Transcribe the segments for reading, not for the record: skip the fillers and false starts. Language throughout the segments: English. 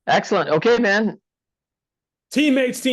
Excellent. Okay, man. Teammates,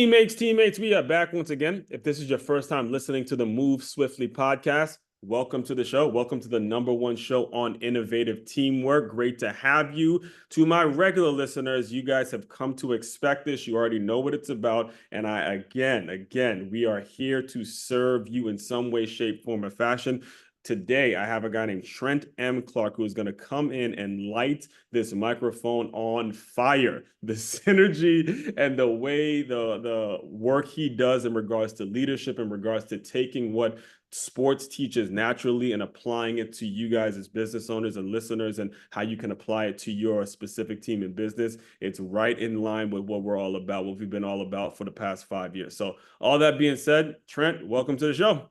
we are back once again. If this is your first time listening to the Move Swiftly podcast, welcome to the show. Welcome to the number one show on innovative teamwork. Great to have you. To my regular listeners, you guys have come to expect this. You already know what it's about. And again, we are here to serve you in some way, shape, form, or fashion. Today, I have a guy named Trent M. Clark who is going to come in and light this microphone on fire. The synergy and the way the work he does in regards to leadership, in regards to taking what sports teaches naturally and applying it to you guys as business owners and listeners and how you can apply it to your specific team in business. It's right in line with what we're all about, what we've been all about for the past 5 years. So all that being said, Trent, welcome to the show.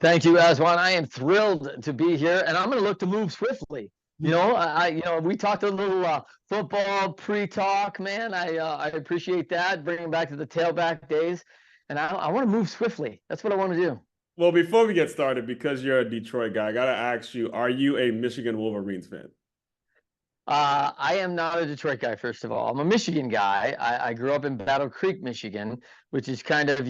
Thank you, Aswan. I am thrilled to be here, and I'm going to look to move swiftly. We talked a little football pre-talk, man. I appreciate that, bringing back to the tailback days, and I want to move swiftly. That's what I want to do. Well, before we get started, because you're a Detroit guy, I gotta ask you, are you a Michigan Wolverines fan? I am not a Detroit guy, first of all. I'm a Michigan guy. I grew up in Battle Creek, Michigan, which is kind of,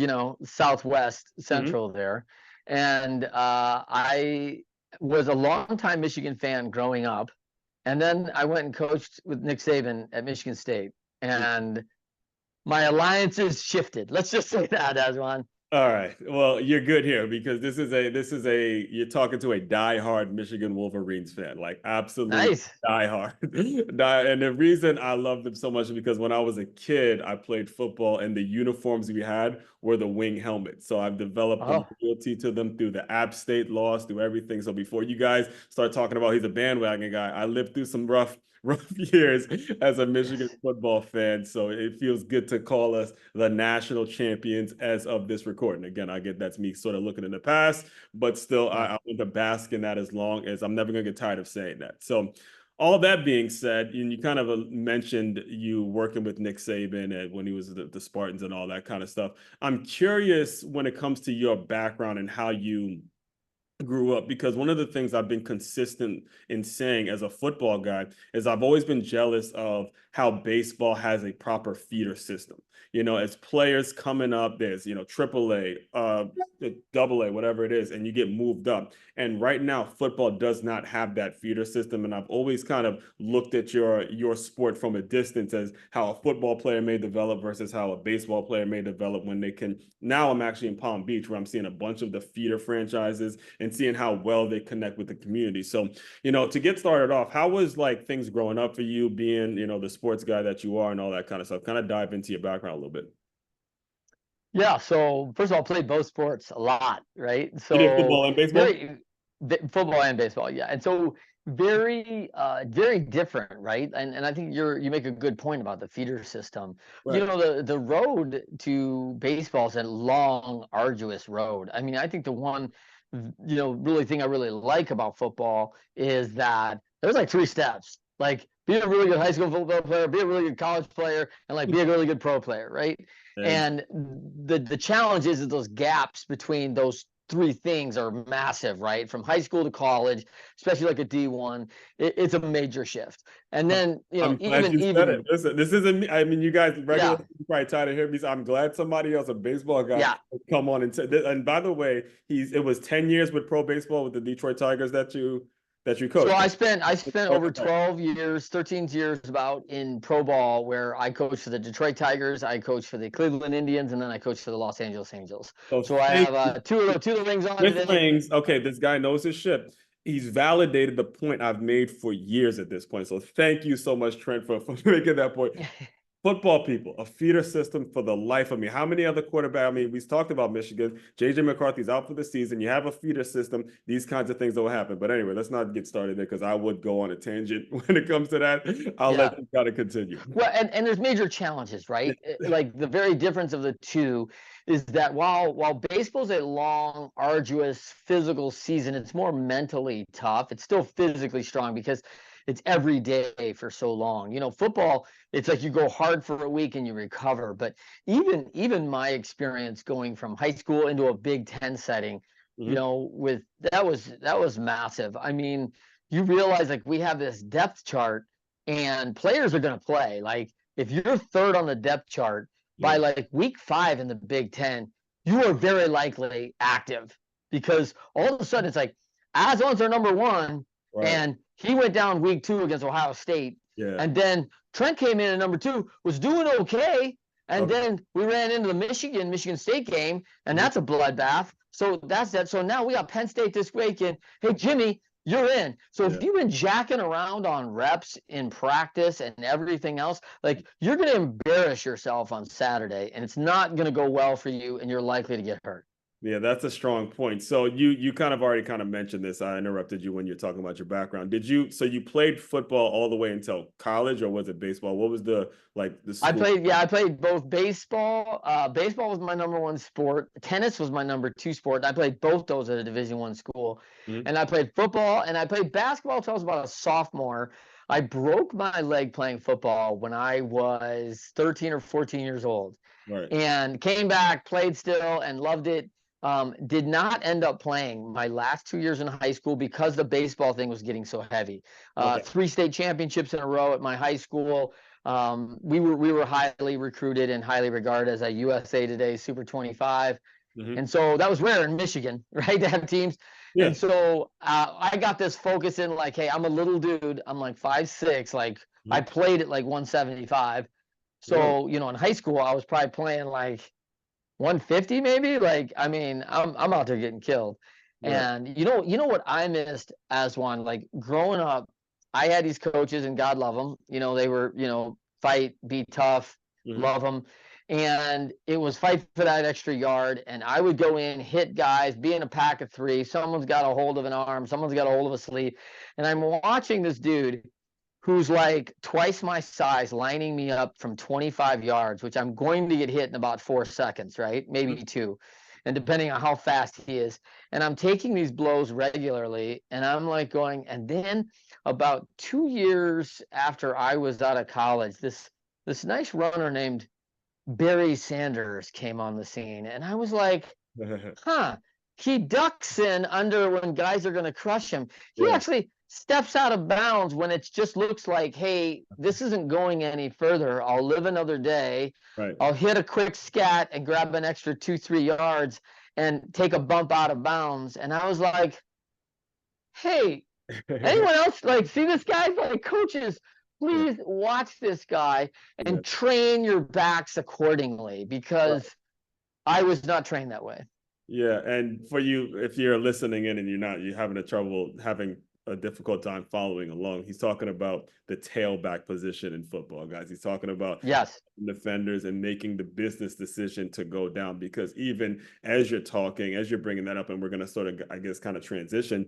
southwest Mhm. central there. And I was a longtime Michigan fan growing up. And then I went and coached with Nick Saban at Michigan State. And my alliances shifted. Let's just say that, Aswan. All right. Well, you're good here because this is a you're talking to a diehard Michigan Wolverines fan, like absolute Nice. diehard. And the reason I love them so much is because when I was a kid, I played football and the uniforms we had were the wing helmets. So I've developed a Oh, loyalty to them through the App State loss, through everything. So before you guys start talking about he's a bandwagon guy, I lived through some rough years as a Michigan football fan. So it feels good to call us the national champions as of this recording. Again, I get that's me sort of looking in the past, but still, yeah. I want to bask in that as long as I'm never going to get tired of saying that. So, all that being said, and you kind of mentioned you working with Nick Saban when he was the Spartans and all that kind of stuff. I'm curious when it comes to your background and how you grew up because one of the things I've been consistent in saying as a football guy is I've always been jealous of how baseball has a proper feeder system. As players coming up, there's, triple A, double A, whatever it is, and you get moved up. And right now, football does not have that feeder system. And I've always kind of looked at your sport from a distance as how a football player may develop versus how a baseball player may develop when they can. Now I'm actually in Palm Beach where I'm seeing a bunch of the feeder franchises and seeing how well they connect with the community. So, to get started off, how was like things growing up for you, being, the sports guy that you are and all that kind of stuff? Kind of dive into your background a little bit. Yeah. So first of all, played both sports a lot, right? You did So football and baseball? very football and baseball, yeah. And so very different, right? And I think you make a good point about the feeder system. Right. The road to baseball is a long, arduous road. I mean, I think the one really thing I really like about football is that there's like three steps. Like be a really good high school football player, be a really good college player, and like be a really good pro player, right? And the challenge is that those gaps between those three things are massive, right? From high school to college, especially like a D1, it's a major shift. And then, I'm glad even you said it. even Listen, this isn't me. I mean, you guys yeah, regularly probably tired of hearing me. So I'm glad somebody else, a baseball guy, yeah. come on and and by the way, it was 10 years with pro baseball with the Detroit Tigers that you So coached. I spent over Right? 12 years, 13 years about in pro ball where I coached for the Detroit Tigers, I coached for the Cleveland Indians, and then I coached for the Los Angeles Angels. So So I thank have you. two of the rings on With today. rings, okay, this guy knows his shit. He's validated the point I've made for years at this point. So thank you so much, Trent, for making that point. Football people, a feeder system for the life of me. How many other quarterbacks? I mean, we talked about Michigan. JJ McCarthy's out for the season. You have a feeder system. These kinds of things will happen. But anyway, let's not get started there because I would go on a tangent when it comes to that. I'll let Yeah. you kind of continue. Well, and there's major challenges, right? Like the very difference of the two is that while baseball's a long, arduous physical season, it's more mentally tough. It's still physically strong because it's every day for so long. Football, it's like you go hard for a week and you recover. But even my experience going from high school into a Big Ten setting, Mhm. with that was massive. I mean, you realize like we have this depth chart and players are going to play. Like if you're third on the depth chart by Yeah. like week 5 in the Big Ten, you are very likely active, because all of a sudden it's like Aswan's our number 1, Right. and he went down week 2 against Ohio State, Yeah. and then Trent came in at number 2, was doing okay, and Okay. then we ran into the Michigan State game, and Mhm. that's a bloodbath. So that's that. So now we got Penn State this weekend. Hey, Jimmy, you're in. So Yeah. if you've been jacking around on reps in practice and everything else, like you're going to embarrass yourself on Saturday, and it's not going to go well for you, and you're likely to get hurt. Yeah, that's a strong point. So you kind of already kind of mentioned this. I interrupted you when you're talking about your background. So you played football all the way until college, or was it baseball? What was the school? I played both baseball. Baseball was my number 1 sport. Tennis was my number 2 sport. I played both those at a Division I school. Mhm. And I played football, and I played basketball until I was about a sophomore. I broke my leg playing football when I was 13 or 14 years old, Right. and came back, played still, and loved it. Did not end up playing my last 2 years in high school because the baseball thing was getting so heavy. Okay. 3 state championships in a row at my high school. We were highly recruited and highly regarded as a USA Today Super 25. Mhm. And so that was rare in Michigan, right, to have teams. Yeah. And so I got this focus in like, hey, I'm a little dude. I'm like 5'6". Like I Mhm. played at like 175. Really? So, in high school, I was probably playing like 150 maybe. Like, I mean, I'm out there getting killed. Right. And you know what I missed as one, like growing up, I had these coaches, and God love them. They were, fight, be tough, Mhm. love them. And it was fight for that extra yard. And I would go in, hit guys, be in a pack of 3. Someone's got a hold of an arm, someone's got a hold of a sleeve. And I'm watching this dude who's like twice my size lining me up from 25 yards, which I'm going to get hit in about 4 seconds, right? Maybe Mhm. 2. And depending on how fast he is. And I'm taking these blows regularly, and I'm like going, and then about 2 years after I was out of college, this nice runner named Barry Sanders came on the scene, and I was like, huh, he ducks in under when guys are going to crush him. He Yeah. actually steps out of bounds when it just looks like, hey, this isn't going any further. I'll live another day. Right. I'll hit a quick scat and grab an extra 2-3 yards and take a bump out of bounds. And I was like, hey, anyone else like see this guy? Like, coaches, Yeah. please watch this guy Yeah. and train your backs accordingly, Right. because I was not trained that way. Yeah, and for you, if you're listening in and you're having having a difficult time following along, he's talking about the tailback position in football, guys. He's talking about Yes. defenders and making the business decision to go down, because even as you're talking, as you're bringing that up, and we're going to sort of, I guess, kind of transition,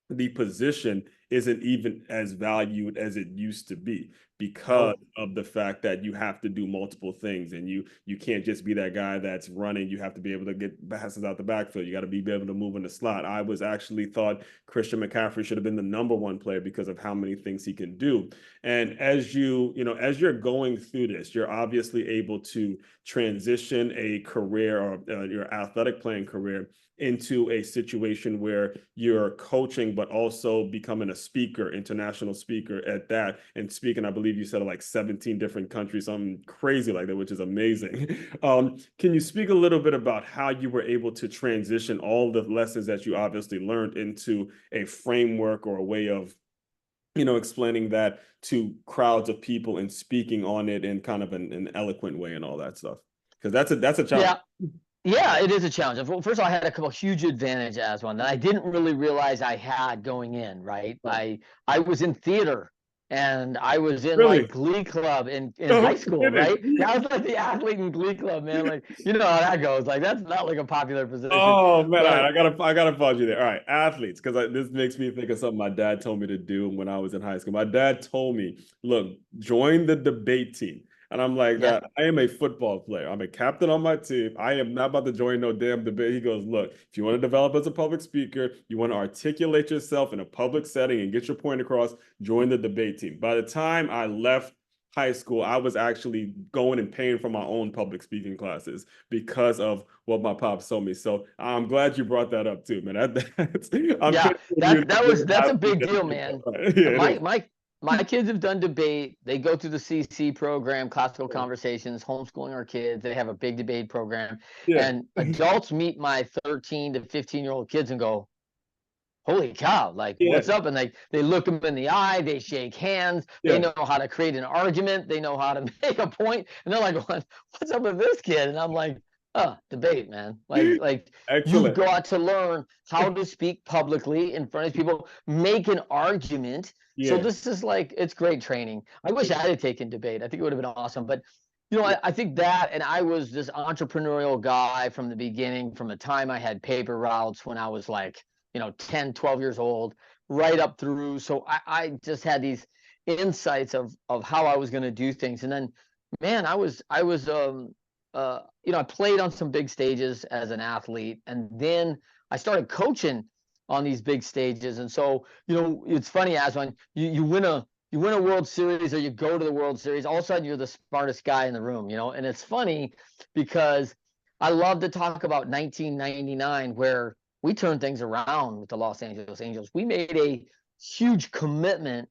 the position isn't even as valued as it used to be because of the fact that you have to do multiple things, and you can't just be that guy that's running. You have to be able to get passes out the backfield. You got to be able to move in the slot. I was actually thought Christian McCaffrey should have been the #1 player because of how many things he can do. And as as you're going through this, you're obviously able to transition a career, or your athletic playing career, into a situation where you're coaching, but also becoming a speaker, international speaker at that, and speaking, I believe you said, like 17 different countries, something crazy like that, which is amazing. Can you speak a little bit about how you were able to transition all the lessons that you obviously learned into a framework or a way of explaining that to crowds of people and speaking on it in kind of an eloquent way and all that stuff? Because that's a challenge. Yeah. Yeah, it is a challenge. First of all, I had a couple huge advantage as one that I didn't really realize I had going in, right? Right. I was in theater, and I was in like Really? Glee Club in No high school, right? kidding. Yeah, I was like the athlete in Glee Club, man. Like, you know how that goes. Like, that's not like a popular position. Oh man, all But right, I gotta pause you there. All right, athletes, because this makes me think of something my dad told me to do when I was in high school. My dad told me, "Look, join the debate team," and I'm like, yeah, "That I am a football player. I'm a captain on my team. I am not about to join no damn debate." He goes, "Look, if you want to develop as a public speaker, you want to articulate yourself in a public setting and get your point across, join the debate team." By the time I left high school, I was actually going and paying for my own public speaking classes because of what my pops told me. So I'm glad you brought that up too, man. I'm yeah, picturing you that's a big deal, athlete. man. Yeah, it My is. my my kids have done debate. They go through the CC program, classical conversations, homeschooling our kids. They have a big debate program. Yeah. And adults meet my 13 to 15-year-old kids and go, holy cow, like Yeah. what's up? And they look them in the eye, they shake hands, they Yeah. know how to create an argument, they know how to make a point, and they're like, what's up with this kid? And I'm like, oh, debate, man. Like you've Excellent. got to learn how to speak publicly in front of people, make an argument. So Yeah. this is like, it's great training. I wish I had taken debate. I think it would have been awesome. But you know, I think that, and I was this entrepreneurial guy from the beginning, from the time I had paper routes when I was like, 10, 12 years old, right up through. So I just had these insights of how I was going to do things. And then, man, I played on some big stages as an athlete, and then I started coaching on these big stages. And so, it's funny, as when you win a World Series, or you go to the World Series, all of a sudden you're the smartest guy in the room, and it's funny because I love to talk about 1999, where we turned things around with the Los Angeles Angels. We made a huge commitment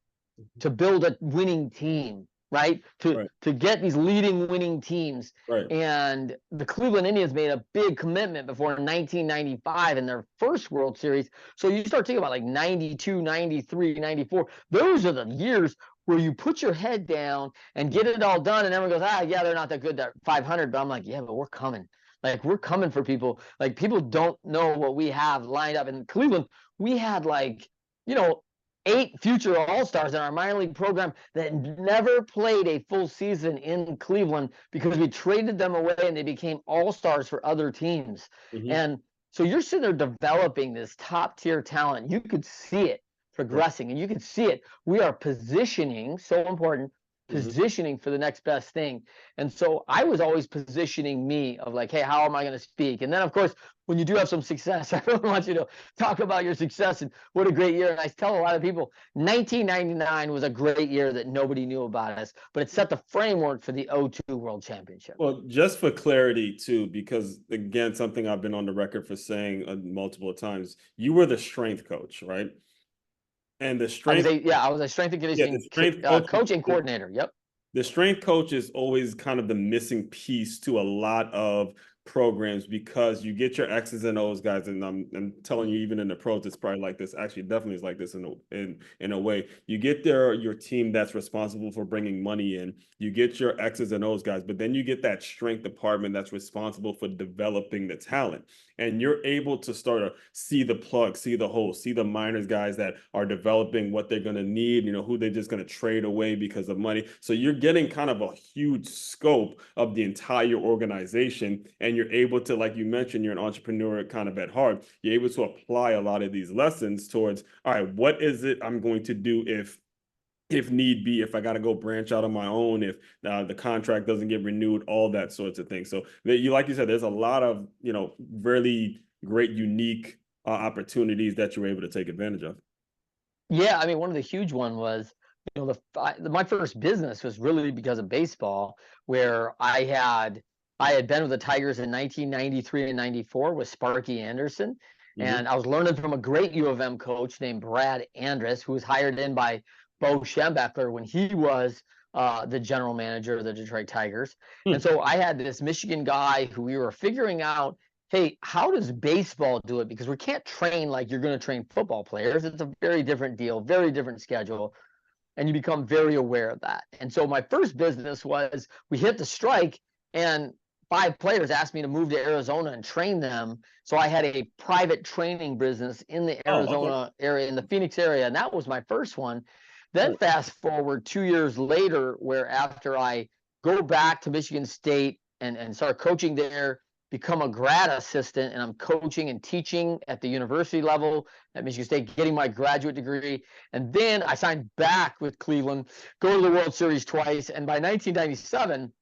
to build a winning team, right? To get these leading winning teams. Right. And the Cleveland Indians made a big commitment before 1995 in their first World Series. So you start thinking about like 92, 93, 94. Those are the years where you put your head down and get it all done. And everyone goes, yeah, they're not that good at 500. But I'm like, yeah, but we're coming. Like, we're coming for people. Like, people don't know what we have lined up. In Cleveland, we had 8 future All-Stars in our minor league program that never played a full season in Cleveland because we traded them away and they became All-Stars for other teams. Mm-hmm. And so you're sitting there developing this top-tier talent. You could see it progressing, and you can see it. We are positioning, so important, positioning for the next best thing. And so I was always positioning me of like, hey, how am I going to speak? And then, of course, when you do have some success, everyone wants you to talk about your success and what a great year. And I tell a lot of people, 1999 was a great year that nobody knew about us, but it set the framework for the 2002 World Championship. Well, just for clarity too, because again, something I've been on the record for saying multiple times, you were the strength coach, right? And the strength, I was a strength and conditioning coach and coordinator. Yep. The strength coach is always kind of the missing piece to a lot of programs, because you get your X's and O's guys, and I'm telling you, even in the pros, it's probably like this. Actually, definitely is like this in a way. You get your team that's responsible for bringing money in. You get your X's and O's guys, but then you get that strength department that's responsible for developing the talent. And you're able to start to see the plug, see the hole, see the minors guys that are developing what they're going to need, who they're just going to trade away because of money. So you're getting kind of a huge scope of the entire organization. And you're able to, like you mentioned, you're an entrepreneur kind of at heart. You're able to apply a lot of these lessons towards, all right, what is it I'm going to do if need be, if I got to go branch out on my own, if the contract doesn't get renewed, all that sorts of things. So like you said, there's a lot of, really great, unique opportunities that you're able to take advantage of. Yeah. I mean, one of the huge one was, my first business was really because of baseball, where I had been with the Tigers in 1993 and 94 with Sparky Anderson. And I was learning from a great U of M coach named Brad Andrus, who was hired in by Bo Schembechler when he was the general manager of the Detroit Tigers. And so I had this Michigan guy who we were figuring out, hey, how does baseball do it? Because we can't train like you're going to train football players. It's a very different deal, very different schedule. And you become very aware of that. And so my first business was, we hit the strike, and 5 players asked me to move to Arizona and train them. So I had a private training business in the Arizona area, in the Phoenix area. And that was my first one. Then fast forward 2 years later, where after I go back to Michigan State and start coaching there, become a grad assistant, and I'm coaching and teaching at the university level at Michigan State, getting my graduate degree. And then I signed back with Cleveland, go to the World Series twice. And by 1997,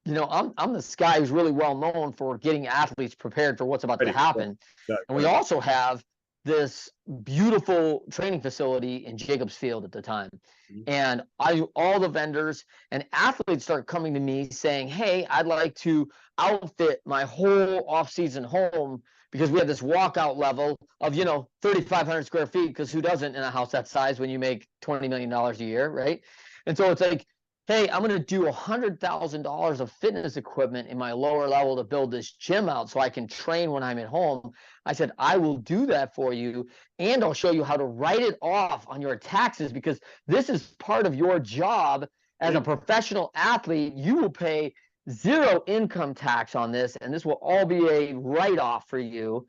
I'm this guy who's really well known for getting athletes prepared for what's about to happen. And we also have this beautiful training facility in Jacobs Field at the time. And all the vendors and athletes start coming to me saying, hey, I'd like to outfit my whole off-season home because we have this walkout level of, 3,500 square feet, because who doesn't in a house that size when you make $20 million a year, right? And so it's like, hey, I'm going to do $100,000 of fitness equipment in my lower level to build this gym out so I can train when I'm at home. I said, I will do that for you, and I'll show you how to write it off on your taxes, because this is part of your job as a professional athlete. You will pay zero income tax on this, and this will all be a write-off for you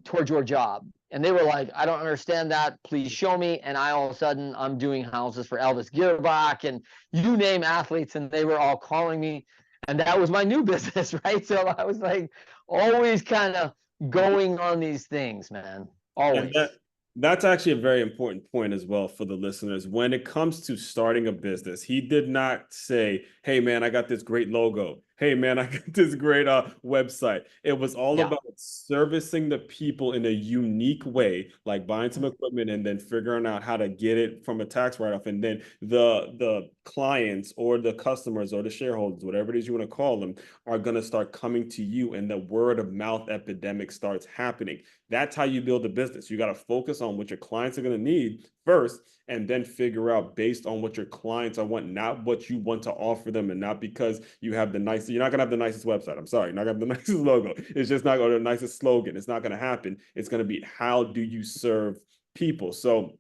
towards your job. And they were like, I don't understand that. Please show me. And all of a sudden, I'm doing houses for Elvis Gearbach and you name athletes, and they were all calling me. And that was my new business, right? So I was like always kind of going on these things, man. Always. And that's actually a very important point as well for the listeners. When it comes to starting a business, he did not say, hey, man, I got this great logo. Hey, man, I got this great website. It was all about servicing the people in a unique way, like buying some equipment and then figuring out how to get it from a tax write-off. And then the clients or the customers or the shareholders, whatever it is you want to call them, are going to start coming to you, and the word of mouth epidemic starts happening. That's how you build a business. You got to focus on what your clients are going to need first, and then figure out based on what your clients are wanting, not what you want to offer them, and not because you have you're not going to have the nicest website. I'm sorry, you're not going to have the nicest logo. It's just not going to have the nicest slogan. It's not going to happen. It's going to be, how do you serve people? So,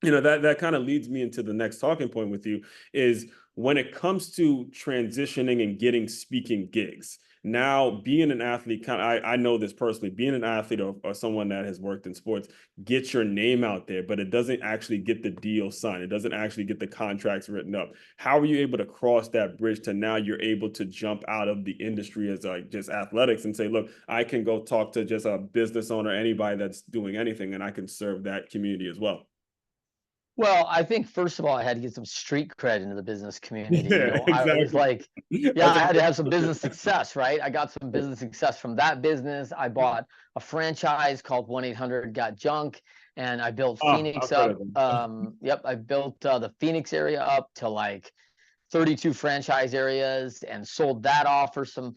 that kind of leads me into the next talking point with you, is when it comes to transitioning and getting speaking gigs. Now, being an athlete, I know this personally, being an athlete or someone that has worked in sports gets your name out there, but it doesn't actually get the deal signed. It doesn't actually get the contracts written up. How are you able to cross that bridge to now you're able to jump out of the industry as just athletics and say, look, I can go talk to just a business owner, anybody that's doing anything, and I can serve that community as well? Well, I think first of all, I had to get some street cred into the business community. Yeah, I was exactly. like, I had to have some business success, right? I got some business success from that business. I bought a franchise called 1-800-GOT-JUNK, and I built Phoenix I've heard up. of them. I built the Phoenix area up to like 32 franchise areas and sold that off for some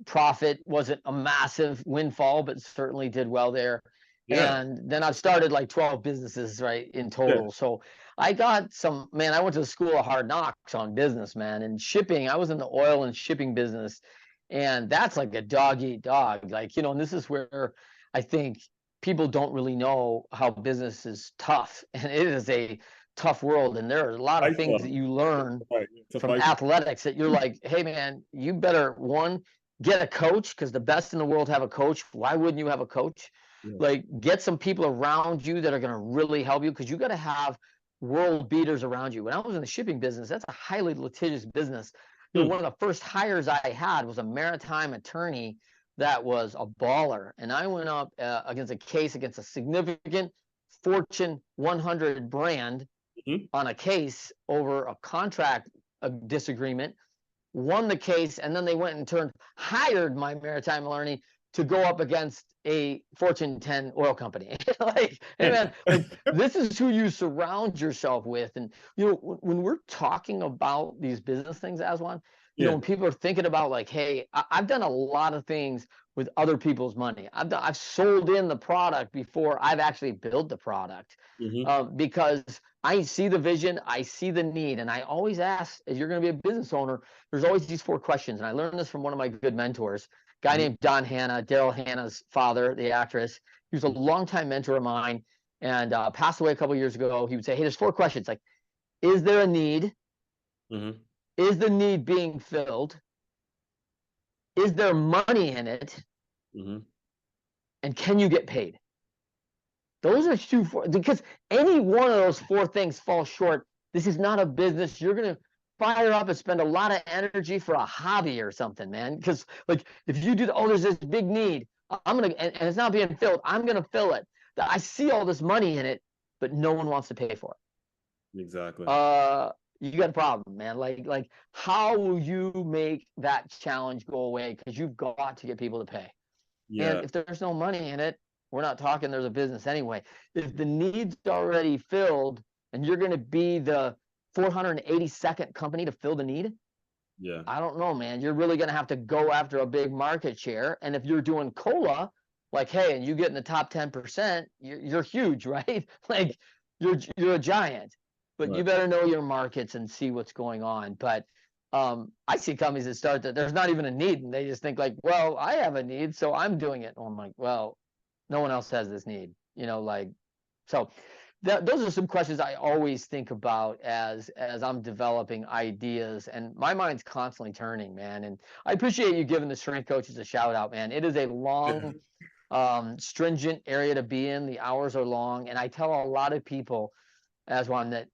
profit. Wasn't a massive windfall, but certainly did well there. Yeah. And then I've started like 12 businesses, right, in Yeah. total. So I got I went to the school of hard knocks on business, man, and shipping. I was in the oil and shipping business, and that's like a dog eat dog. Like, and this is where I think people don't really know how business is tough, and it is a tough world. And there are a lot of things that you learn from athletics that you're like, hey, man, you better, one, get a coach, because the best in the world have a coach. Why wouldn't you have a coach? Like, get some people around you that are going to really help you, because you got to have world beaters around you. When I was in the shipping business, that's a highly litigious business. One of the first hires I had was a maritime attorney that was a baller, and I went up against a case against a significant Fortune 100 brand on a case over a contract disagreement. Won the case, and then they went and hired my maritime attorney to go up against a Fortune 10 oil company. Like, hey man, like, this is who you surround yourself with. And when we're talking about these business things, Aswan, when people are thinking about like, hey, I've done a lot of things with other people's money. I've sold in the product before I've actually built the product, because I see the vision, I see the need, and I always ask, if you're going to be a business owner, there's always these 4 questions. And I learned this from one of my good mentors, guy named Don Hanna, Daryl Hannah's father, the actress. He was a longtime mentor of mine, and passed away a couple of years ago. He would say, hey, there's 4 questions. Like, is there a need? Is the need being filled? Is there money in it? And can you get paid? Those are 2, 4, because any one of those 4 things falls short. This is not a business. You're going to fire up and spend a lot of energy for a hobby or something, man. Because like, if you do there's this big need, I'm going to, and it's not being filled, I'm going to fill it. I see all this money in it, but no one wants to pay for it. Exactly. You got a problem, man. Like how will you make that challenge go away? Because you've got to get people to pay. And if there's no money in it, we're not talking there's a business anyway. If the need's already filled and you're going to be the 482nd company to fill the need, I don't know, man. You're really going to have to go after a big market share. And if you're doing cola, like, hey, and you get in the top 10%, you're huge, right? Like you're a giant, but you Right. better know your markets and see what's going on. But I see companies that start that there's not even a need, and they just think like, well, I have a need, so I'm doing it. And I'm like, well, no one else has this need, like so. Those are some questions I always think about as I'm developing ideas, and my mind's constantly turning, man. And I appreciate you giving the strength coaches a shout out, man. It is a long, stringent area to be in. The hours are long, and I tell a lot of people as one that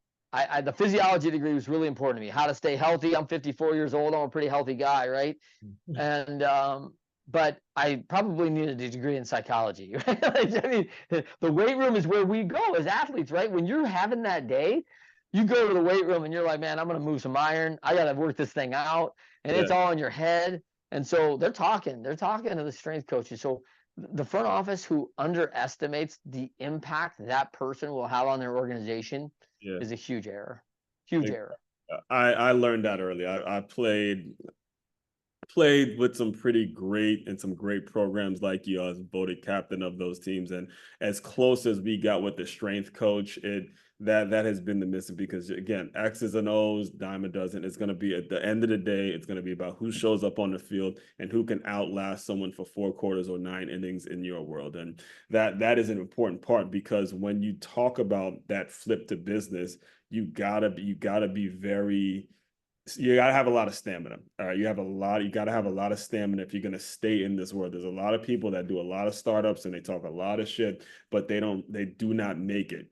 the physiology degree was really important to me. How to stay healthy. I'm 54 years old. I'm a pretty healthy guy, right? And but I probably needed a degree in psychology, right? Like, I mean, the weight room is where we go as athletes, right? When you're having that day, you go to the weight room and you're like, man, I'm going to move some iron. I got to work this thing out, and Yeah. it's all in your head. And so they're talking to the strength coaches. So the front office who underestimates the impact that person will have on their organization Yeah. is a huge error. Huge error. I learned that early. I played with some pretty great and some great programs like you. I was voted captain of those teams, and as close as we got with the strength coach, that has been the missing, because again, X's and O's, dime a dozen. It's going to be at the end of the day, it's going to be about who shows up on the field and who can outlast someone for 4 quarters or 9 innings in your world. And that is an important part, because when you talk about that flip to business, you gotta be very, you gotta have a lot of stamina. All right. You gotta have a lot of stamina if you're gonna stay in this world. There's a lot of people that do a lot of startups and they talk a lot of shit, but they do not make it.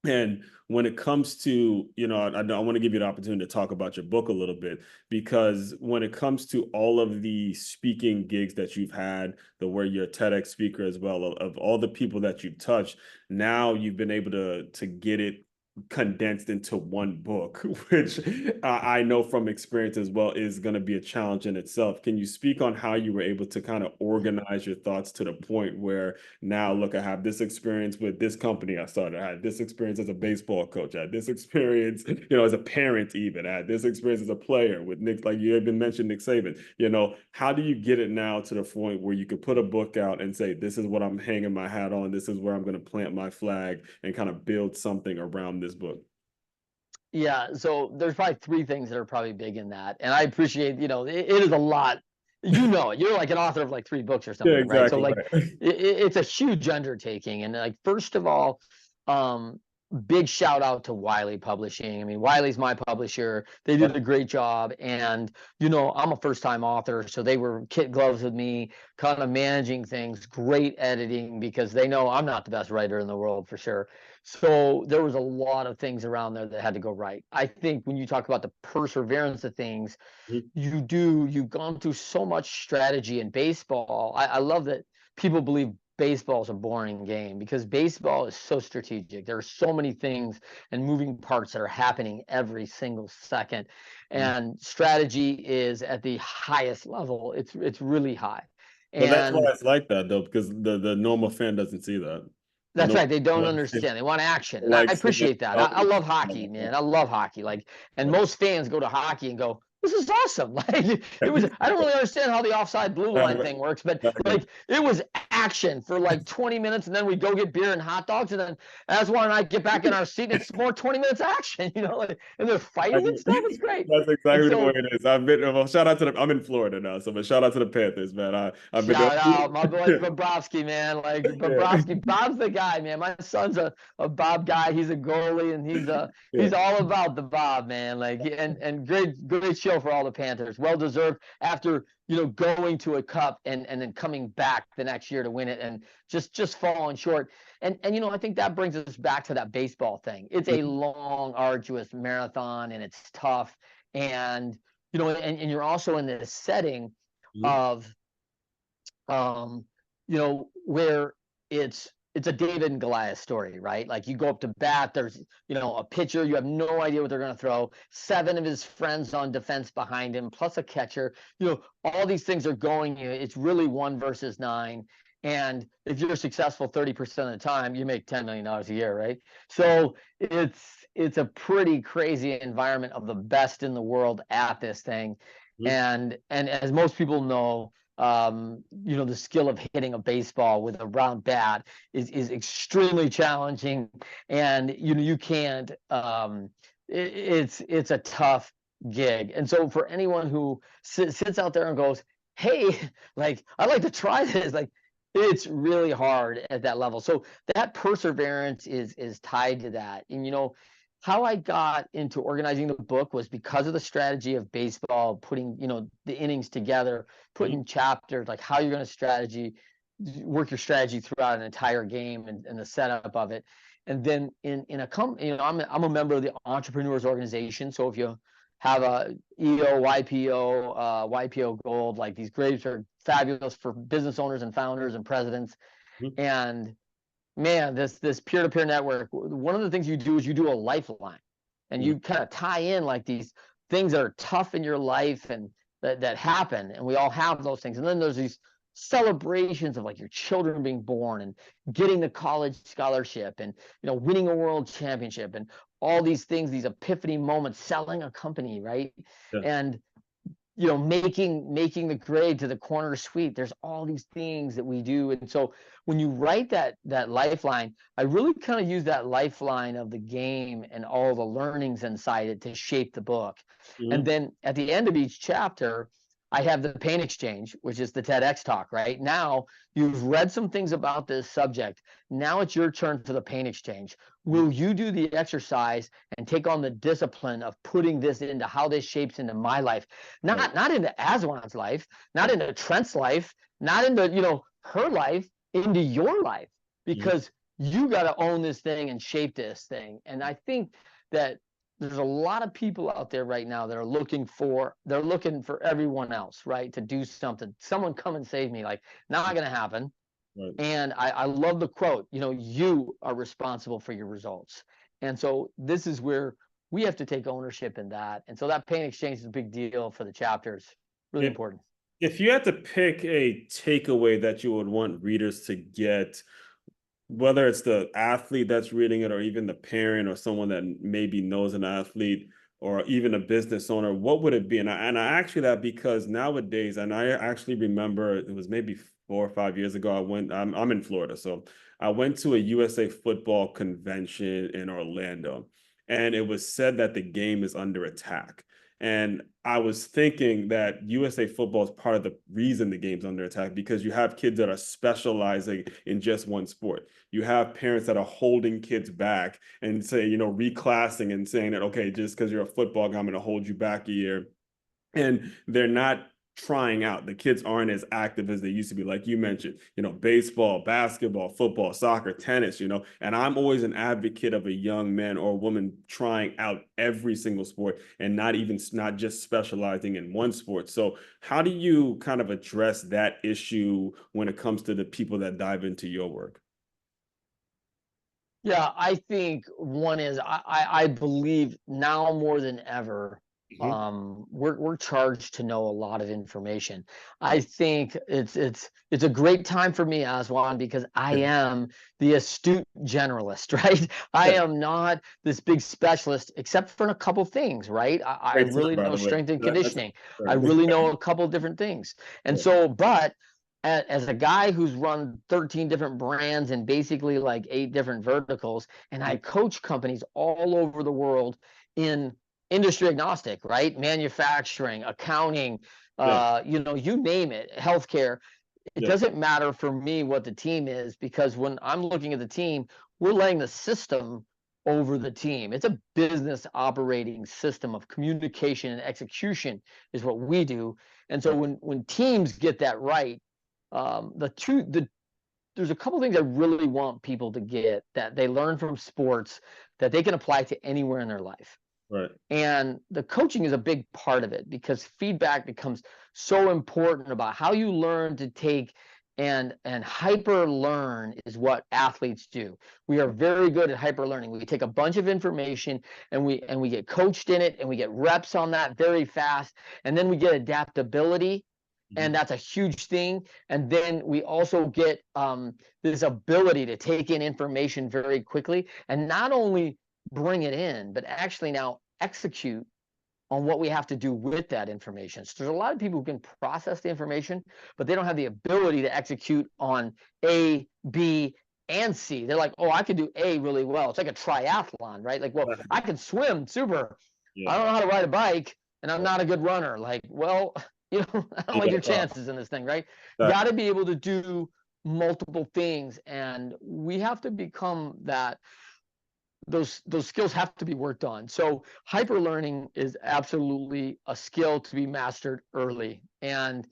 And when it comes to, I want to give you the opportunity to talk about your book a little bit, because when it comes to all of the speaking gigs that you've had, where you're a TEDx speaker as well, of all the people that you've touched, now you've been able to get it condensed into one book, which I know from experience as well is going to be a challenge in itself. Can you speak on how you were able to kind of organize your thoughts to the point where now, look, I have this experience with this company I started, I had this experience as a baseball coach, I had this experience, as a parent, even I had this experience as a player with Nick, like you had been mentioned, Nick Saban, how do you get it now to the point where you could put a book out and say, this is what I'm hanging my hat on, this is where I'm going to plant my flag, and kind of build something around this book? Yeah, so there's probably three things that are probably big in that, and I appreciate, it is a lot. You're like an author of like 3 books or Yeah, something, right? So exactly. like, Right. it's a huge undertaking, and like first of all, um, big shout out to Wiley Publishing. I mean, Wiley's my publisher. They did a great job, and I'm a first time author, so they were kid gloves with me, kind of managing things, great editing, because they know I'm not the best writer in the world for sure. So there was a lot of things around there that had to go right. I think when you talk about the perseverance of things, Mhm. you've gone through so much strategy in baseball. I love that people believe baseball is a boring game, because baseball is so strategic. There are so many things and moving parts that are happening every single second. And strategy is at the highest level. It's really high. But that's why And it's like that, though, because the normal fan doesn't see that. The that's normal right. They don't fan understand. They want action. And I likes seeing appreciate that. I numbers. love hockey, man. I love hockey. Like, and most fans go to hockey and go, this is awesome. Like, I don't really understand how the offside blue line thing works, but Exactly. like, it was action for like 20 minutes. And then we go get beer and hot dogs. And then Aswan and I get back in our seat and it's more 20 minutes action, like, and they're fighting and stuff. It's great. That's And exactly the way so, it is. Well, shout out to I'm in Florida now, so but shout out to the Panthers, man. I've been shout out my boy yeah, Bobrovsky, man. Like yeah, Bobrovsky, Bob's the guy, man. My son's a Bob guy. He's a goalie, and yeah. he's all about the Bob, man. Like, and great show for all the Panthers. Well deserved after going to a cup and then coming back the next year to win it, and just falling short. And I think that brings us back to that baseball thing. It's a long, arduous marathon, and it's tough. And and you're also in this setting Mhm. of where it's a David and Goliath story, right? Like, you go up to bat, there's a pitcher, you have no idea what they're going to throw, 7 of his friends on defense behind him, plus a catcher. All these things are going. It's really 1 versus 9. And if you're successful 30% of the time, you make $10 million a year, right? So it's a pretty crazy environment of the best in the world at this thing. Mhm. And as most people know, the skill of hitting a baseball with a round bat is extremely challenging, and you can't. It's a tough gig, and so for anyone who sits out there and goes, "Hey, like I'd like to try this," like it's really hard at that level. So that perseverance is tied to that, and how I got into organizing the book was because of the strategy of baseball, putting, the innings together, putting chapters, like how you're going to work your strategy throughout an entire game and the setup of it. And then in a company, I'm a member of the Entrepreneurs Organization. So if you have a EO, YPO Gold, like these grades are fabulous for business owners and founders and presidents. And man, this peer-to-peer network, one of the things you do is you do a lifeline, and you kind of tie in like these things that are tough in your life and that happen, and we all have those things. And then there's these celebrations of like your children being born and getting the college scholarship and winning a world championship and all these things, these epiphany moments, selling a company, right? Yeah. And making the grade to the corner suite. There's all these things that we do. And so when you write that lifeline, I really kind of use that lifeline of the game and all the learnings inside it to shape the book. And then at the end of each chapter, I have the pain exchange, which is the TEDx talk, right? Now you've read some things about this subject. Now it's your turn for the pain exchange. Will you do the exercise and take on the discipline of putting this into how this shapes into my life? Not into Aswan's life, not into Trent's life, not into, her life, into your life, because you got to own this thing and shape this thing. And I think that there's a lot of people out there right now that are looking for everyone else, right, to do something. Someone come and save me. Like, not going to happen. Right. And I love the quote, you are responsible for your results. And so this is where we have to take ownership in that. And so that pain exchange is a big deal for the chapters. Really important. If you had to pick a takeaway that you would want readers to get, whether it's the athlete that's reading it or even the parent or someone that maybe knows an athlete or even a business owner, what would it be? And I ask you that because nowadays, and I actually remember it was maybe 4 or 5 years ago, I'm in Florida. So I went to a USA football convention in Orlando, and it was said that the game is under attack. And I was thinking that USA football is part of the reason the game's under attack, because you have kids that are specializing in just one sport. You have parents that are holding kids back and say, reclassing and saying that, okay, just because you're a football guy, I'm going to hold you back a year. And they're not trying out. The kids aren't as active as they used to be. Like you mentioned, baseball, basketball, football, soccer, tennis, and I'm always an advocate of a young man or woman trying out every single sport and not just specializing in one sport. So how do you kind of address that issue when it comes to the people that dive into your work? Yeah, I think one is I believe now more than ever, we're charged to know a lot of information. I think it's a great time for me, Aswan, because I am the astute generalist, right? I am not this big specialist, except for a couple things, right? I really know strength and conditioning. I really know a couple different things. And so, but as a guy who's run 13 different brands and basically like 8 different verticals, and I coach companies all over the world in industry agnostic, right? Manufacturing, accounting, you name it, healthcare. It doesn't matter for me what the team is, because when I'm looking at the team, we're laying the system over the team. It's a business operating system of communication and execution is what we do. And so when teams get that right, there's a couple things I really want people to get that they learn from sports that they can apply to anywhere in their life. Right. And the coaching is a big part of it, because feedback becomes so important about how you learn to take and hyper learn is what athletes do. We are very good at hyper learning. We take a bunch of information and we get coached in it, and we get reps on that very fast, and then we get adaptability. And that's a huge thing. And then we also get this ability to take in information very quickly and not only bring it in, but actually now execute on what we have to do with that information. So there's a lot of people who can process the information, but they don't have the ability to execute on A, B, and C. They're like, oh, I can do A really well. It's like a triathlon, right? Like, well, I can swim super. Yeah. I don't know how to ride a bike, and I'm not a good runner. Like, well, I don't like your chances in this thing, right? Got to be able to do multiple things, and we have to become that. Those skills have to be worked on. So hyper learning is absolutely a skill to be mastered early. And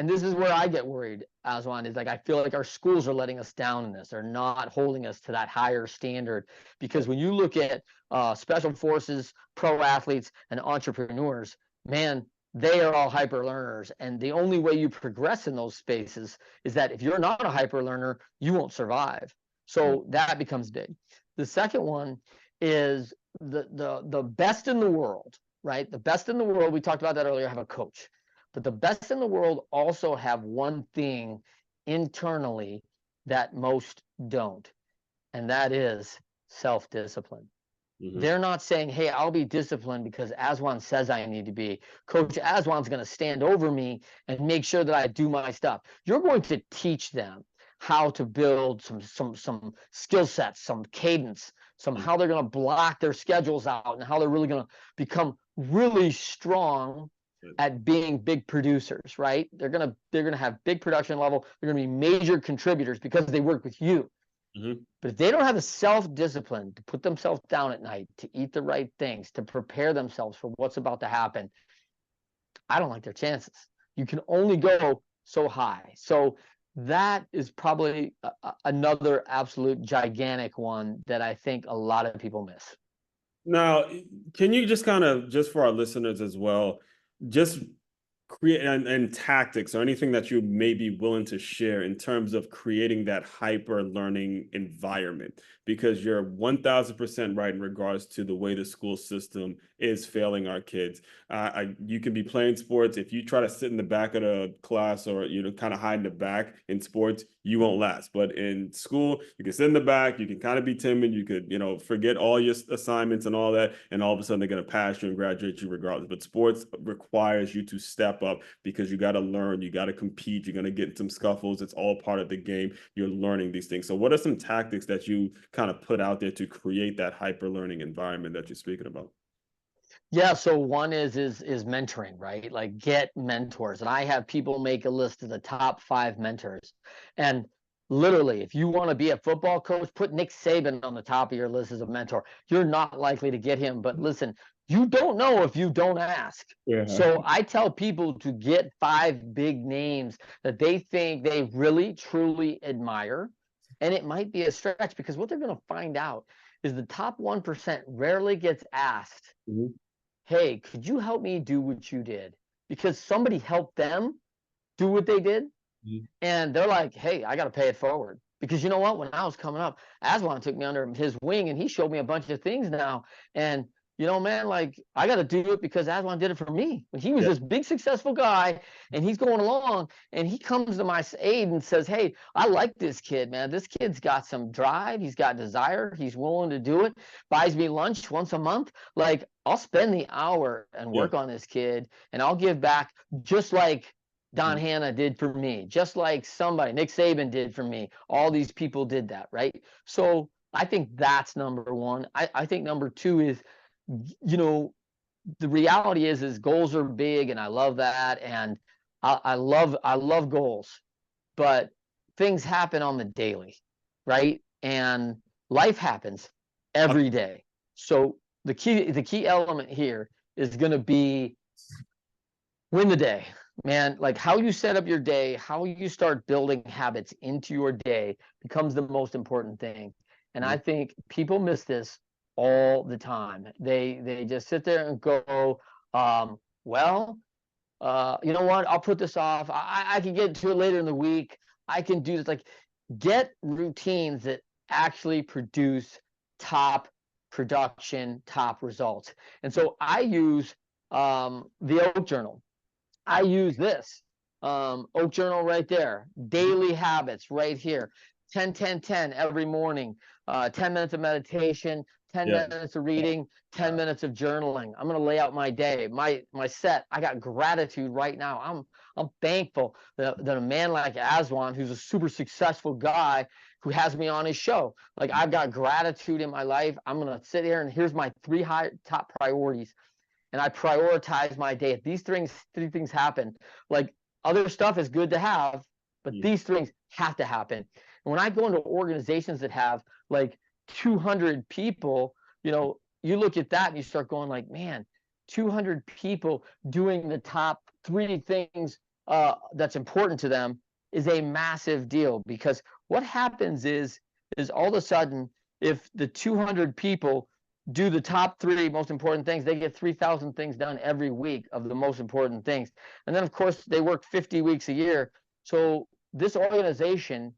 this is where I get worried, Aswan, is like I feel like our schools are letting us down in this. They're not holding us to that higher standard, because when you look at special forces, pro athletes, and entrepreneurs, man, they are all hyper learners. And the only way you progress in those spaces is that if you're not a hyper learner, you won't survive. So that becomes big. The second one is the best in the world, right? The best in the world, we talked about that earlier, have a coach. But the best in the world also have one thing internally that most don't, and that is self-discipline. They're not saying, hey, I'll be disciplined because Aswan says I need to be. Coach Aswan's going to stand over me and make sure that I do my stuff. You're going to teach them how to build some skill sets, some cadence, how they're going to block their schedules out, and how they're really going to become really strong at being big producers, right? They're gonna have big production level. They're gonna be major contributors because they work with you. But if they don't have the self-discipline to put themselves down at night, to eat the right things, to prepare themselves for what's about to happen, I don't like their chances. You can only go so high. So that is probably another absolute gigantic one that I think a lot of people miss. Now, can you just kind of, just for our listeners as well, just create and tactics or anything that you may be willing to share in terms of creating that hyper learning environment? Because you're 1000% right in regards to the way the school system is failing our kids. You can be playing sports. If you try to sit in the back of the class or, kind of hide in the back in sports, you won't last. But in school, you can sit in the back, you can kind of be timid, you could, forget all your assignments and all that, and all of a sudden they're going to pass you and graduate you regardless. But sports requires you to step up because you got to learn, you got to compete, you're going to get in some scuffles. It's all part of the game. You're learning these things. So what are some tactics that you kind of put out there to create that hyper learning environment that you're speaking about? Yeah, so one is mentoring, right? Like get mentors. And I have people make a list of the top 5 mentors. And literally, if you want to be a football coach, put Nick Saban on the top of your list as a mentor. You're not likely to get him, but listen, you don't know if you don't ask. Yeah. So I tell people to get 5 big names that they think they really, truly admire. And it might be a stretch, because what they're going to find out is the top 1% rarely gets asked, hey, could you help me do what you did? Because somebody helped them do what they did. And they're like, hey, I got to pay it forward. Because you know what? When I was coming up, Aswan took me under his wing and he showed me a bunch of things now. And man, like I got to do it because Aswan did it for me. When he was this big successful guy and he's going along and he comes to my aid and says, hey, I like this kid, man. This kid's got some drive. He's got desire. He's willing to do it. Buys me lunch once a month. Like I'll spend the hour and work on this kid, and I'll give back just like Don Hanna did for me, just like Nick Saban did for me. All these people did that, right? So I think that's number one. I think number 2 is, the reality is goals are big, and I love that, and I love goals, but things happen on the daily, right? And life happens every day. So the key element here is going to be win the day, man. Like how you set up your day, how you start building habits into your day becomes the most important thing. And I think people miss this all the time. They just sit there and go, you know what? I'll put this off. I can get to it later in the week. I can do this. Like get routines that actually produce top production, top results. And so I use the Oak Journal. I use this Oak Journal right there. Daily habits right here. 10, 10, 10 every morning. 10 minutes of meditation, 10 minutes of reading, 10 minutes of journaling. I'm going to lay out my day, my set. I got gratitude right now. I'm thankful that a man like Aswan, who's a super successful guy, who has me on his show. Like, I've got gratitude in my life. I'm going to sit here and here's my top priorities. And I prioritize my day. If these three things happen, like, other stuff is good to have, but these things have to happen. And when I go into organizations that have like 200 people, you look at that and you start going like, man, 200 people doing the top 3 things that's important to them is a massive deal. Because what happens is all of a sudden, if the 200 people do the top 3 most important things, they get 3,000 things done every week of the most important things. And then, of course, they work 50 weeks a year. So this organization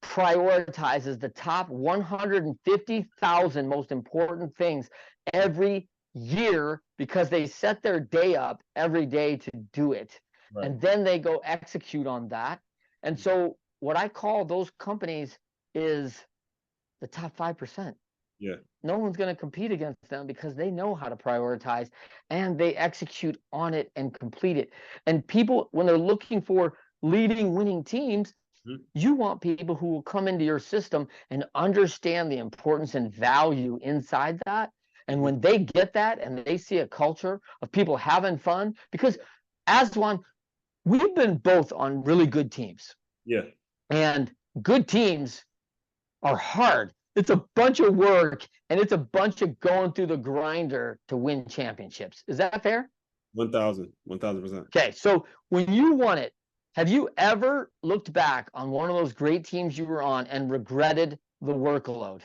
prioritizes the top 150,000 most important things every year, because they set their day up every day to do it. Right. And then they go execute on that. And so what I call those companies is the top 5%. Yeah. No one's going to compete against them because they know how to prioritize and they execute on it and complete it. And people, when they're looking for leading winning teams, you want people who will come into your system and understand the importance and value inside that. And when they get that and they see a culture of people having fun, because Aswan, we've been both on really good teams. Yeah. And good teams are hard. It's a bunch of work, and it's a bunch of going through the grinder to win championships. Is that fair? 1,000%. Okay, so when you won it, have you ever looked back on one of those great teams you were on and regretted the workload?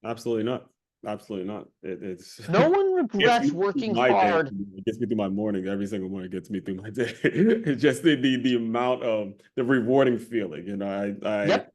Absolutely not. Absolutely not. It's no one regrets working hard. It gets me through my morning. Every single morning gets me through my day. It's just the amount of the rewarding feeling. Yep.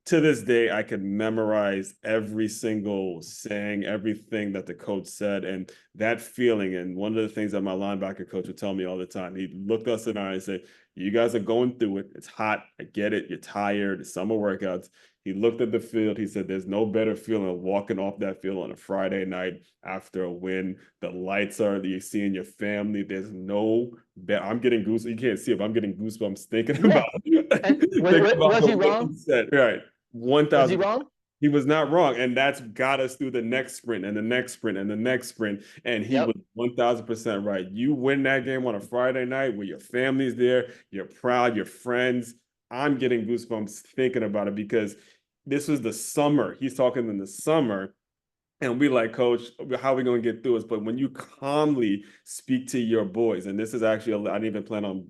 To this day, I can memorize every single saying, everything that the coach said, and that feeling. And one of the things that my linebacker coach would tell me all the time, he looked us in the eye and said, "You guys are going through it. It's hot. I get it. You're tired. It's summer workouts." He looked at the field. He said, "There's no better feeling of walking off that field on a Friday night after a win. The lights are, you're seeing your family. There's no better." I'm getting goosebumps. You can't see it, but I'm getting goosebumps thinking about it. Was he wrong? He said, right. 1,000. Was he wrong? He was not wrong. And that's got us through the next sprint and the next sprint and the next sprint. And he was 1,000% right. You win that game on a Friday night where your family's there, you're proud, your friends. I'm getting goosebumps thinking about it, because this was the summer. He's talking in the summer. And we like, "Coach, how are we going to get through this?" But when you calmly speak to your boys, and this is actually, I didn't even plan on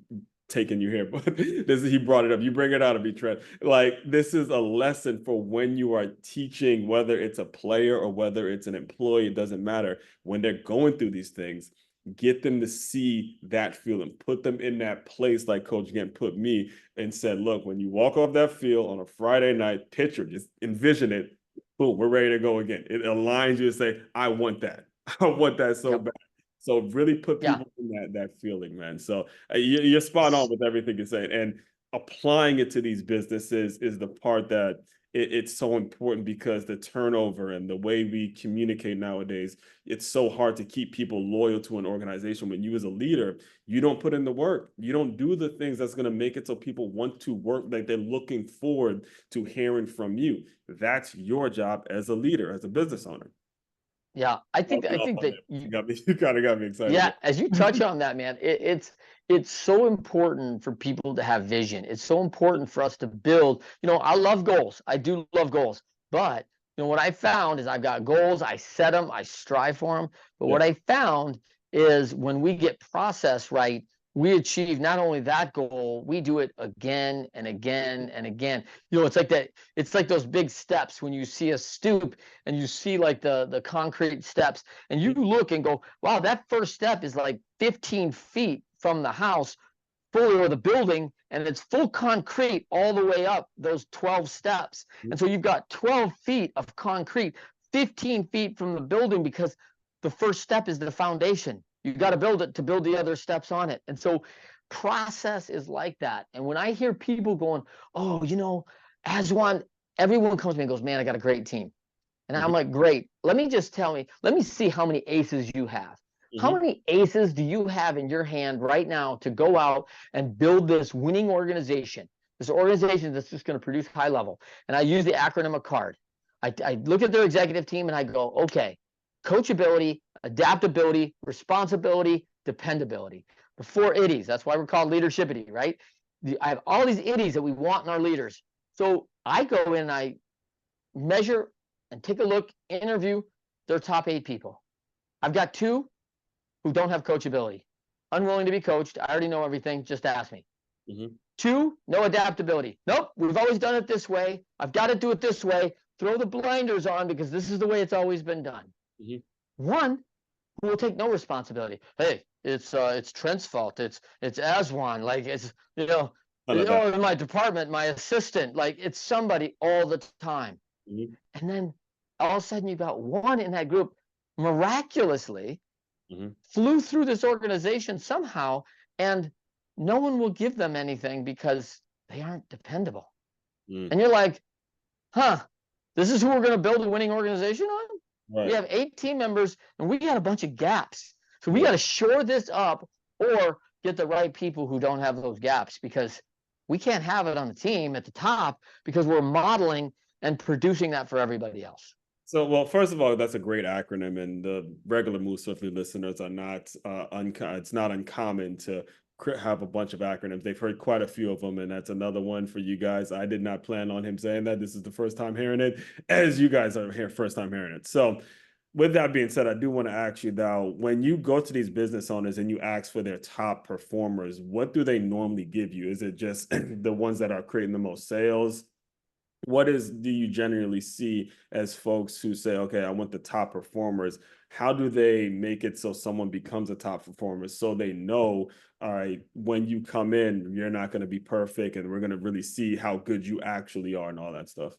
taking you here, but he brought it up. You bring it out of me, Trent. Like, this is a lesson for when you are teaching, whether it's a player or whether it's an employee, it doesn't matter. When they're going through these things, get them to see that feeling, put them in that place like Coach Gant put me, and said, "Look, when you walk off that field on a Friday night, picture, just envision it. Boom, we're ready to go again." It aligns you to say, "I want that. I want that so bad." So really put people in that feeling, man. So you're spot on with everything you're saying. And applying it to these businesses is the part that it's so important, because the turnover and the way we communicate nowadays, it's so hard to keep people loyal to an organization. When you, as a leader, you don't put in the work, you don't do the things that's going to make it so people want to work, like they're looking forward to hearing from you. That's your job as a leader, as a business owner. Yeah, I think that you kind of got me excited. Yeah, as you touch on that, man, it's so important for people to have vision. It's so important for us to build. I love goals. I do love goals. But what I found is I've got goals. I set them. I strive for them. But what I found is when we get process right, we achieve not only that goal, we do it again and again and again. It's like that. It's like those big steps when you see a stoop and you see like the concrete steps, and you look and go, wow, that first step is like 15 feet from the house fully, or the building, and it's full concrete all the way up those 12 steps. And so you've got 12 feet of concrete, 15 feet from the building, because the first step is the foundation. You got to build it to build the other steps on it. And so process is like that. And when I hear people going, "Oh, Aswan," everyone comes to me and goes, "Man, I got a great team." And I'm like, great. Let me see how many aces you have. How many aces do you have in your hand right now to go out and build this winning organization? This organization that's just going to produce high level. And I use the acronym of CARD. I look at their executive team and I go, okay, coachability, adaptability, responsibility, dependability. The 4 IDs. That's why we're called Leadershipity, right? I have all these IDs that we want in our leaders. So I go in and I measure and take a look, interview their top 8 people. I've got 2 who don't have coachability, unwilling to be coached. I already know everything. Just ask me. 2, no adaptability. Nope, we've always done it this way. I've got to do it this way. Throw the blinders on because this is the way it's always been done. 1 who will take no responsibility. Hey, it's Trent's fault. It's Aswan. Like it's in my department, my assistant. Like it's somebody all the time. And then all of a sudden you've got 1 in that group miraculously flew through this organization somehow, and no one will give them anything because they aren't dependable. And you're like, this is who we're going to build a winning organization on? Right. We have 8 team members and we got a bunch of gaps. So we got to shore this up or get the right people who don't have those gaps, because we can't have it on the team at the top because we're modeling and producing that for everybody else. So, well, first of all, that's a great acronym, and the regular Move Swiftly listeners are not it's not uncommon to have a bunch of acronyms. They've heard quite a few of them, and that's another one for you guys. I did not plan on him saying that. This is the first time hearing it, as you guys are here first time hearing it. So with that being said, I do want to ask you now, when you go to these business owners and you ask for their top performers, what do they normally give you? Is it just the ones that are creating the most sales? Do you generally see as folks who say, okay, I want the top performers? How do they make it so someone becomes a top performer, so they know, all right, when you come in, you're not going to be perfect and we're going to really see how good you actually are and all that stuff?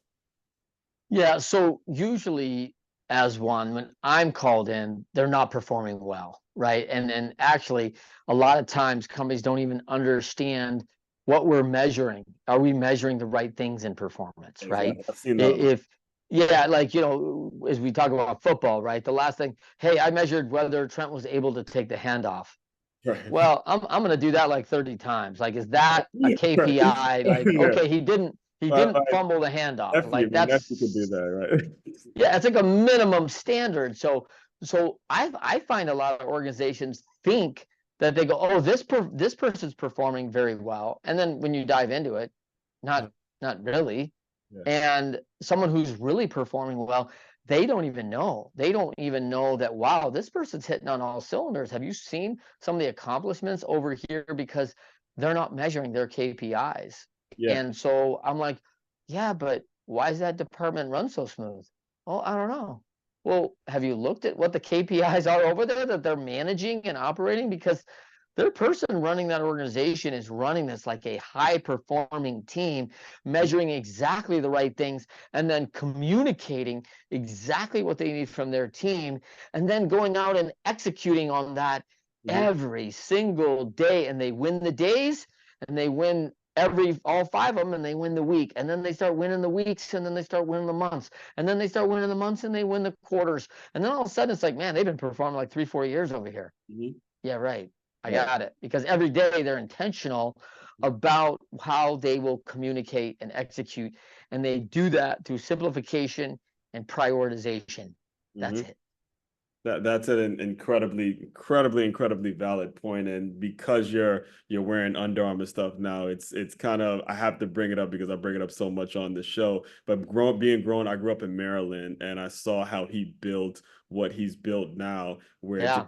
Yeah. So usually when I'm called in, they're not performing well. Right. And actually a lot of times companies don't even understand what we're measuring. Are we measuring the right things in performance? Exactly. Right. I've seen that. Like, as we talk about football, right? The last thing, hey, I measured whether Trent was able to take the handoff. Right. Well, I'm going to do that like 30 times. Like, is that a KPI? Right. Like, okay, he didn't fumble the handoff. Like that's you could do that, right? Yeah, it's like a minimum standard. So I find a lot of organizations think that they go, oh, this person's performing very well, and then when you dive into it, not really. Yeah. And someone who's really performing well, they don't even know. They don't even know that, wow, this person's hitting on all cylinders. Have you seen some of the accomplishments over here? Because they're not measuring their KPIs. Yeah. And so I'm like, yeah, but why is that department run so smooth? Oh, I don't know. Well, have you looked at what the KPIs are over there that they're managing and operating? Because their person running that organization is running this like a high performing team, measuring exactly the right things, and then communicating exactly what they need from their team, and then going out and executing on that every single day. And they win the days, and they win all 5 of them, and they win the week, and then they start winning the weeks, and then they start winning the months, and then they start winning the months, and they win the quarters, and then all of a sudden it's like, man, they've been performing like 3-4 years over here. Yeah, right. I got it. Because every day they're intentional about how they will communicate and execute, and they do that through simplification and prioritization. That's it. That's an incredibly valid point. And because you're wearing Under Armour stuff now, it's kind of, I have to bring it up because I bring it up so much on the show. But I grew up in Maryland, and I saw how he built what he's built now, where just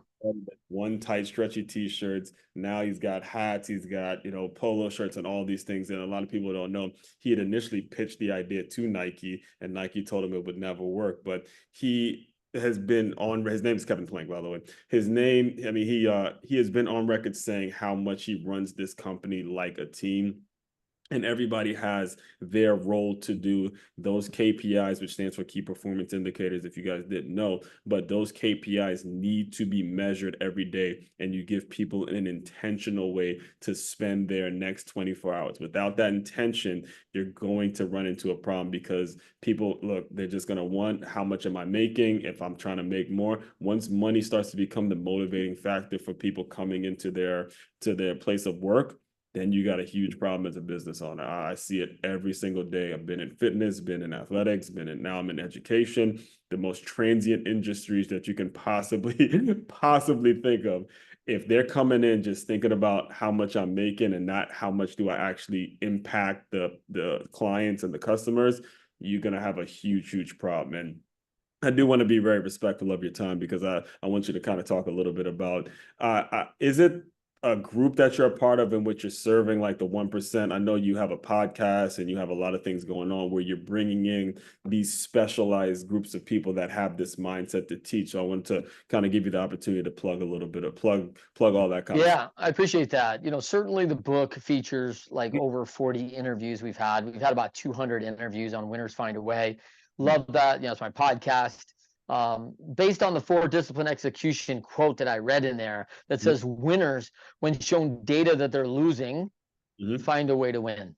one tight stretchy t-shirts. Now he's got hats, he's got polo shirts and all these things. And a lot of people don't know, he had initially pitched the idea to Nike, and Nike told him it would never work. But he has been on, his name is Kevin Plank, by the way. His name, I mean, he has been on record saying how much he runs this company like a team. and everybody has their role to do. Those KPIs, which stands for key performance indicators, if you guys didn't know, but those KPIs need to be measured every day, and you give people an intentional way to spend their next 24 hours. Without that intention, you're going to run into a problem, because people, look, they're just going to want, how much am I making? If I'm trying to make more, once money starts to become the motivating factor for people coming into their place of work, then you got a huge problem as a business owner. I see it every single day. I've been in fitness, been in athletics, now I'm in education, the most transient industries that you can possibly think of. If they're coming in just thinking about how much I'm making and not how much do I actually impact the clients and the customers, you're going to have a huge problem. And I do want to be very respectful of your time, because I want you to kind of talk a little bit about, is it a group that you're a part of in which you're serving like the 1%? I know you have a podcast and you have a lot of things going on where you're bringing in these specialized groups of people that have this mindset to teach. So I want to kind of give you the opportunity to plug a little bit of plug all that kind of stuff. Yeah, I appreciate that. Certainly the book features like over 40 interviews we've had. We've had about 200 interviews on Winners Find a Way. Love that. It's my podcast. Based on the 4 discipline execution quote that I read in there that says, winners, when shown data that they're losing, find a way to win.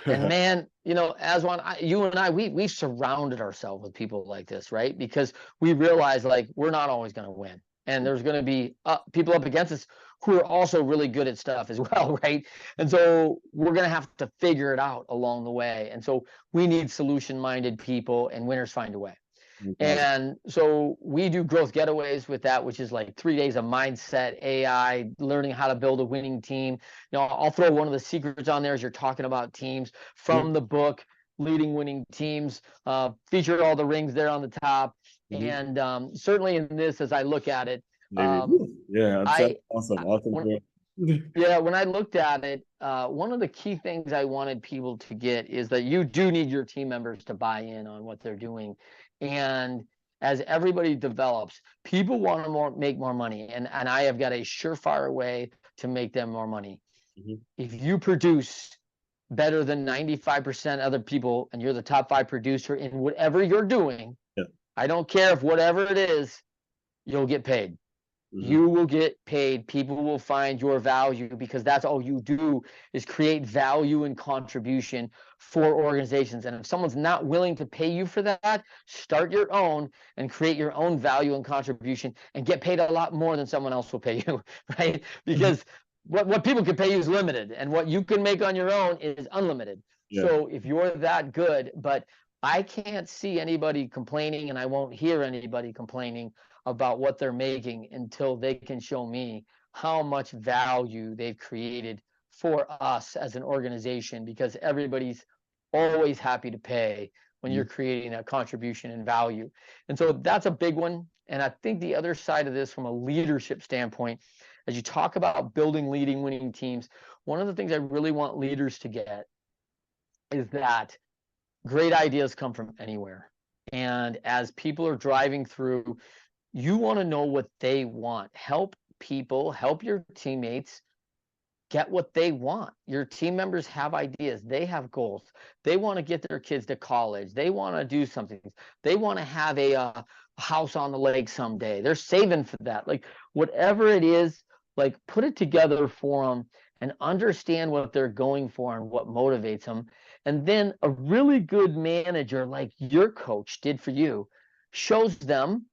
And man, Aswan, you and I, we've surrounded ourselves with people like this, right? Because we realize like we're not always going to win. And there's going to be people up against us who are also really good at stuff as well, right? And so we're going to have to figure it out along the way. And so we need solution-minded people, and winners find a way. And so we do growth getaways with that, which is like 3 days of mindset, AI, learning how to build a winning team. I'll throw one of the secrets on there as you're talking about teams from the book, Leading Winning Teams, featured all the rings there on the top. And certainly in this, as I look at it, yeah, that's awesome. When I looked at it, one of the key things I wanted people to get is that you do need your team members to buy in on what they're doing. And as everybody develops, people want to make more money. And I have got a surefire way to make them more money. If you produce better than 95% other people, and you're the top 5 producer in whatever you're doing, I don't care if whatever it is, you'll get paid. You will get paid. People will find your value, because that's all you do is create value and contribution for organizations. And if someone's not willing to pay you for that, start your own and create your own value and contribution and get paid a lot more than someone else will pay you, right? Because what people can pay you is limited, and what you can make on your own is unlimited. So if you're that good, but I can't see anybody complaining, and I won't hear anybody complaining about what they're making until they can show me how much value they've created for us as an organization, because everybody's always happy to pay when you're creating that contribution and value. And so that's a big one. And I think the other side of this, from a leadership standpoint, as you talk about building, leading, winning teams, one of the things I really want leaders to get is that great ideas come from anywhere. And as people are driving through, you want to know what they want. Help people, help your teammates get what they want. Your team members have ideas. They have goals. They want to get their kids to college. They want to do something. They want to have a house on the lake someday. They're saving for that. Like whatever it is, like put it together for them and understand what they're going for and what motivates them. And then a really good manager, like your coach did for you, shows them,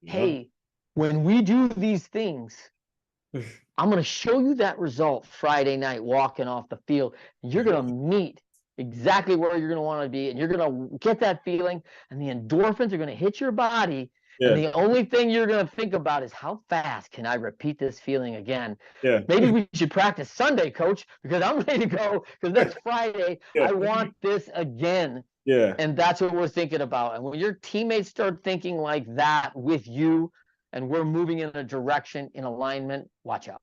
hey, when we do these things, I'm going to show you that result Friday night walking off the field. You're going to meet exactly where you're going to want to be, and you're going to get that feeling, and the endorphins are going to hit your body. And the only thing you're going to think about is, how fast can I repeat this feeling again? Maybe we should practice Sunday, coach, because I'm ready to go, because next Friday, I want this again. And that's what we're thinking about. And when your teammates start thinking like that with you, and we're moving in a direction in alignment, watch out.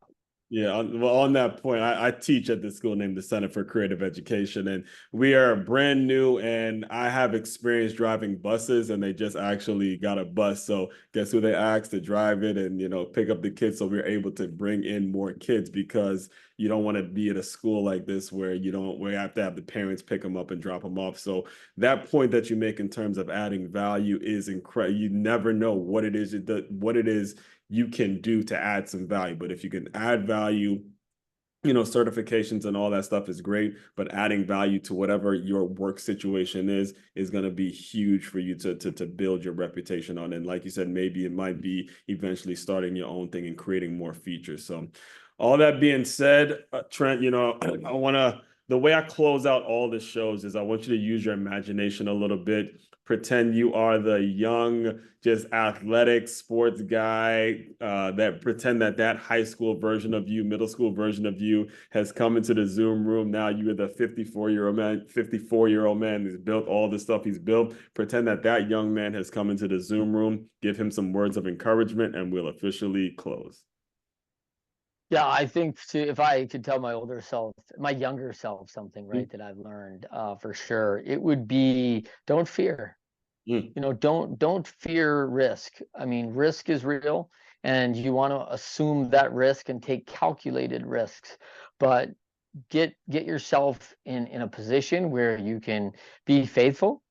Yeah, well, on that point, I teach at this school named the Center for Creative Education, and we are brand new. And I have experience driving buses, and they just actually got a bus. So guess who they asked to drive it and pick up the kids, so we're able to bring in more kids, because you don't want to be at a school like this where you have to have the parents pick them up and drop them off. So that point that you make in terms of adding value is incredible. You never know what it is you can do to add some value. But if you can add value, certifications and all that stuff is great, but adding value to whatever your work situation is going to be huge for you to build your reputation on. And like you said, maybe it might be eventually starting your own thing and creating more features. So all that being said, Trent, the way I close out all the shows is I want you to use your imagination a little bit. Pretend you are the young, just athletic sports guy, that pretend that high school version of you, middle school version of you has come into the Zoom room. Now you are the 54-year-old man who's built all the stuff he's built. Pretend that young man has come into the Zoom room. Give him some words of encouragement, and we'll officially close. Yeah, I think if I could tell my younger self something, right, that I've learned for sure, it would be don't fear. Don't fear risk. I mean, risk is real, and you want to assume that risk and take calculated risks, but get yourself in a position where you can be faithful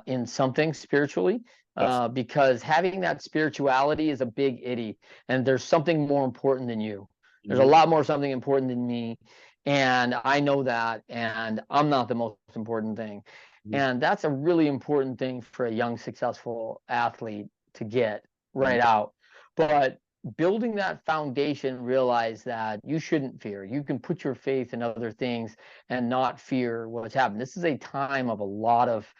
in something spiritually, Yes. because having that spirituality is a big itty, and there's something more important than you. There's a lot more something important than me, and I know that, and I'm not the most important thing. And that's a really important thing for a young, successful athlete to get right out. But building that foundation, realize that you shouldn't fear. You can put your faith in other things and not fear what's happened. This is a time of a lot of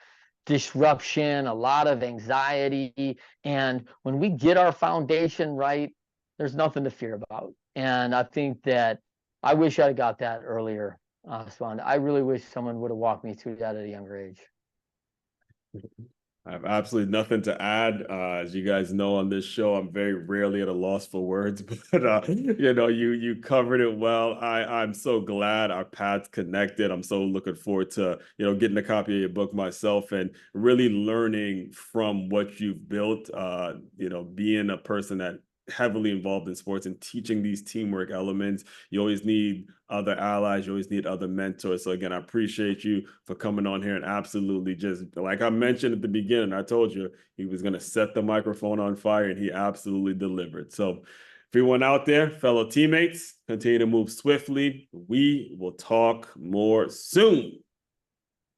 disruption, a lot of anxiety. And when we get our foundation right, there's nothing to fear about. And I think that I wish I got that earlier, Swan. I really wish someone would have walked me through that at a younger age. I have absolutely nothing to add. As you guys know, on this show, I'm very rarely at a loss for words, but you covered it well. I'm so glad our paths connected. I'm so looking forward to getting a copy of your book myself and really learning from what you've built. Being a person that heavily involved in sports and teaching these teamwork elements. You always need other allies. You always need other mentors. So again, I appreciate you for coming on here and absolutely, just like I mentioned at the beginning, I told you he was going to set the microphone on fire, and he absolutely delivered. So everyone out there, fellow teammates, continue to move swiftly. We will talk more soon.